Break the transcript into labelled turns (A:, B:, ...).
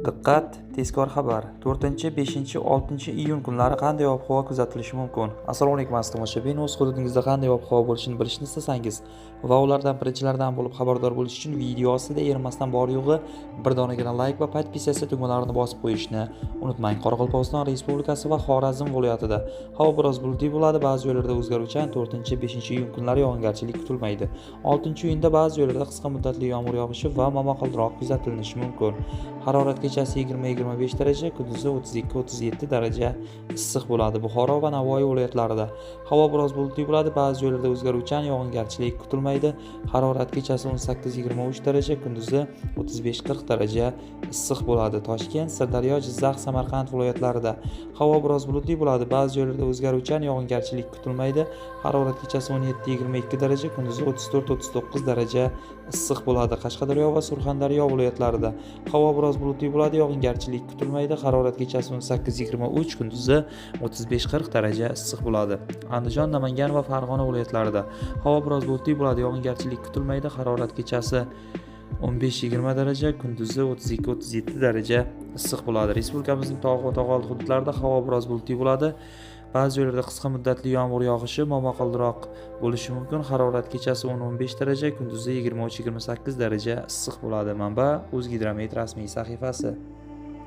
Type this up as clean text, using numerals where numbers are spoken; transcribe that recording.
A: Diqqat, tezkor xabar. 4, 5, 6 iyun kunlari qanday ob-havo kuzatilishi mumkin? Assalomu alaykum aziz tomoshabin. O'z hududingizda qanday ob-havo bo'lishini bilishni istasangiz va ulardan birinchilardan bo'lib xabardor bo'lish uchun video ostida erinmasdan bor yo'g'i bir donagina like va podpisatsiya tugmalarini bosib qo'yishni unutmang. Qoraqalpog'iston Respublikasi va Xorazm viloyatida havo biroz bulutli bo'ladi, ba'zi joylarda o'zgaruvchan. 4, 5 iyun kunlari yog'ingarchilik kutilmaydi. 6 iyunda ba'zi joylarda qisqa muddatli yomg'ir yog'ishi va momaqaldiroq kuzatilinishi mumkin. Harorat kechasi 20-25 daraja, kunduzi 32-37 daraja issiq bo'ladi. Buxoro va Navoiy viloyatlarida havo biroz bulutli bo'ladi, ba'zi joylarda o'zgaruvchan, yog'ingarchilik kutilmaydi. Harorat kechasi 18-23 daraja, kunduzi 35-40 daraja issiq bo'ladi. Toshkent, Sirdaryo, Jizzax, Samarqand viloyatlarida havo biroz bulutli bo'ladi, ba'zi joylarda o'zgaruvchan, yog'ingarchilik kutilmaydi. Harorat kechasi 17-22 daraja, kunduzi 34-39 daraja issiq bo'ladi. Qashqadaryo va Surxondaryo viloyatlarida havo biroz bulutli bo'ladi, yog'ingarchilik kutilmaydi. Harorat kechasi 18-23, kunduzi 35-40 daraja issiq bo'ladi. Andijon, Namangan va Farg'ona viloyatlarida havo biroz bulutli bo'ladi, yog'ingarchilik kutilmaydi. Harorat kechasi 15-20 daraja, kunduzi 32-37 daraja issiq bo'ladi. Respublikamizning tog' va tog'oldi hududlarida havo biroz bulutli bo'ladi. Ba'zi joylarda qisqa muddatli yomg'ir yog'ishi, momaqaldiroq bo'lishi mumkin. Harorat kechasi 10-15 daraja, kunduzi 23-28 daraja issiq bo'ladi. Manba: O'zgidromet rasmiy sahifasi.